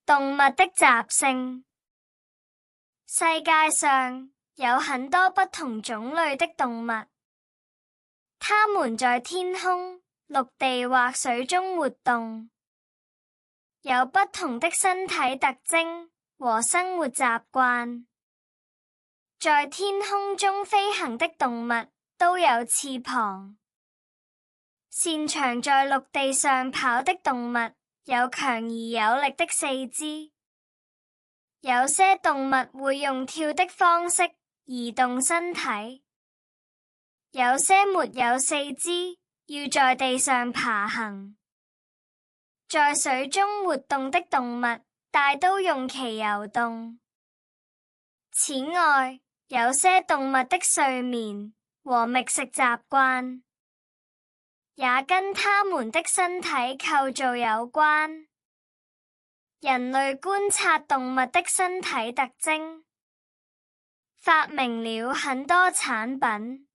動物的習性。世界上有很多不同種類的動物，它們在天空、陸地或水中活動，有不同的身體特徵和生活習慣。在天空中飛行的動物都有翅膀，擅長在陸地上跑的動物有強而有力的四肢。有些動物會用跳的方式移動身體，有些沒有四肢，要在地上爬行。在水中活動的動物大都用鰭游動。此外，有些動物的睡眠和覓食習慣也跟牠們的身體構造有關。人類觀察動物的身體特徵，發明了很多產品。